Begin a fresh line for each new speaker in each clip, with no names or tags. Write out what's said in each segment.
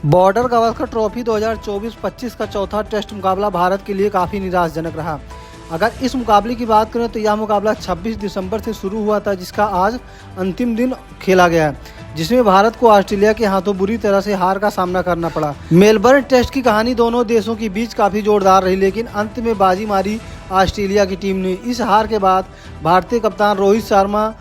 Border Gavaskar trophy 2024-25 का चौथा test मुकाबला भारत के लिए काफ़ी निराशाजनक रहा। अगर इस मुकाबले की बात करें तो यह मुकाबला 26 दिसंबर से शुरू हुआ था, जिसका आज अंतिम दिन खेला गया है, जिसमें भारत को ऑस्ट्रेलिया के हाथों बुरी तरह से हार का सामना करना पड़ा। मेलबर्न टेस्ट की कहानी दोनों देशों के बीच काफ़ी जोरदार रही, लेकिन अंत में बाजी मारी ऑस्ट्रेलिया की टीम ने। इस हार के बाद भारतीय कप्तान रोहित शर्मा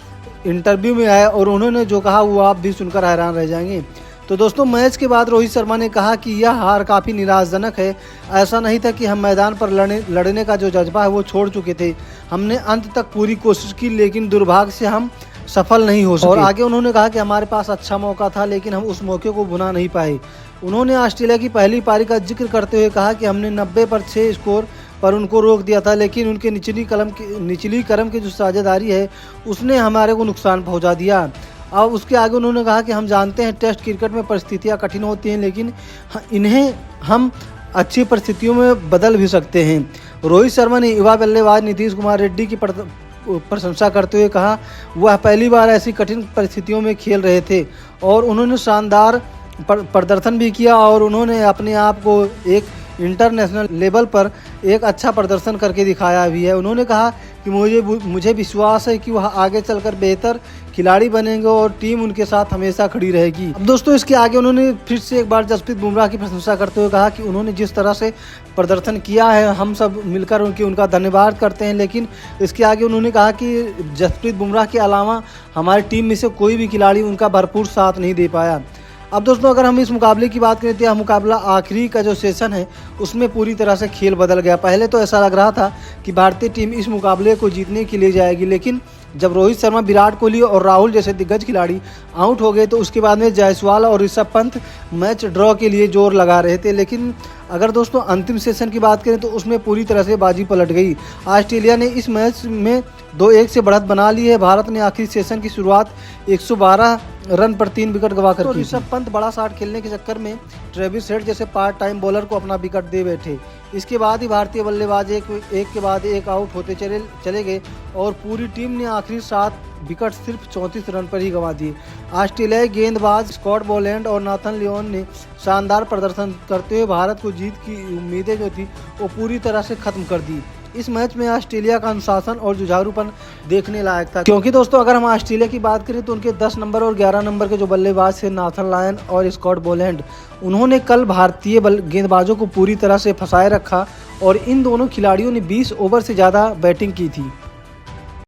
इंटरव्यू में आए और उन्होंने जो कहा वो आप भी सुनकर हैरान रह जाएंगे। तो दोस्तों, मैच के बाद रोहित शर्मा ने कहा कि यह हार काफ़ी निराशाजनक है। ऐसा नहीं था कि हम मैदान पर लड़ने का जो जज्बा है वो छोड़ चुके थे। हमने अंत तक पूरी कोशिश की, लेकिन दुर्भाग्य से हम सफल नहीं हो सके। और आगे उन्होंने कहा कि हमारे पास अच्छा मौका था, लेकिन हम उस मौके को भुना नहीं पाए। उन्होंने ऑस्ट्रेलिया की पहली पारी का जिक्र करते हुए कहा कि हमने 90 पर 6 स्कोर पर उनको रोक दिया था, लेकिन उनके निचली क्रम की जो साझेदारी है उसने हमारे को नुकसान पहुँचा दिया। अब उसके आगे उन्होंने कहा कि हम जानते हैं टेस्ट क्रिकेट में परिस्थितियां कठिन होती हैं, लेकिन इन्हें हम अच्छी परिस्थितियों में बदल भी सकते हैं। रोहित शर्मा ने युवा बल्लेबाज नीतीश कुमार रेड्डी की प्रशंसा करते हुए कहा वह पहली बार ऐसी कठिन परिस्थितियों में खेल रहे थे और उन्होंने शानदार प्रदर्शन भी किया और उन्होंने अपने आप को एक इंटरनेशनल लेवल पर एक अच्छा प्रदर्शन करके दिखाया भी है। उन्होंने कहा कि मुझे विश्वास है कि वह आगे चलकर बेहतर खिलाड़ी बनेंगे और टीम उनके साथ हमेशा खड़ी रहेगी। अब दोस्तों, इसके आगे उन्होंने फिर से एक बार जसप्रीत बुमराह की प्रशंसा करते हुए कहा कि उन्होंने जिस तरह से प्रदर्शन किया है हम सब मिलकर उनका धन्यवाद करते हैं। लेकिन इसके आगे उन्होंने कहा कि जसप्रीत बुमराह के अलावा हमारी टीम में से कोई भी खिलाड़ी उनका भरपूर साथ नहीं दे पाया। अब दोस्तों, अगर हम इस मुकाबले की बात करें तो यह मुकाबला आखिरी का जो सेशन है उसमें पूरी तरह से खेल बदल गया। पहले तो ऐसा लग रहा था कि भारतीय टीम इस मुकाबले को जीतने के लिए जाएगी, लेकिन जब रोहित शर्मा, विराट कोहली और राहुल जैसे दिग्गज खिलाड़ी आउट हो गए तो उसके बाद में जायसवाल और ऋषभ पंत मैच ड्रॉ के लिए जोर लगा रहे थे। लेकिन अगर दोस्तों अंतिम सेशन की बात करें तो उसमें पूरी तरह से बाजी पलट गई। ऑस्ट्रेलिया ने इस मैच में 2-1 से बढ़त बना ली है। भारत ने आखिरी सेशन की शुरुआत 112 रन पर 3 विकेट गंवाकर की। ऋषभ पंत बड़ा शॉट खेलने के चक्कर में ट्रेविस हेड जैसे पार्ट टाइम बॉलर को अपना विकेट दे बैठे। इसके बाद ही भारतीय बल्लेबाज एक के बाद एक आउट होते चले गए और पूरी टीम ने आखिरी 7 विकेट सिर्फ 34 रन पर ही गंवा दिए। ऑस्ट्रेलियाई गेंदबाज स्कॉट बोलैंड और नाथन लियोन ने शानदार प्रदर्शन करते हुए भारत को जीत की उम्मीदें जो थी वो पूरी तरह से खत्म कर दी। इस मैच में ऑस्ट्रेलिया का अनुशासन और जुझारूपन देखने लायक था, क्योंकि दोस्तों अगर हम ऑस्ट्रेलिया की बात करें तो उनके 10 नंबर और 11 नंबर के जो बल्लेबाज थे नाथन लायन और स्कॉट बोलैंड, उन्होंने कल भारतीय गेंदबाजों को पूरी तरह से फंसाए रखा और इन दोनों खिलाड़ियों ने 20 ओवर से ज़्यादा बैटिंग की थी।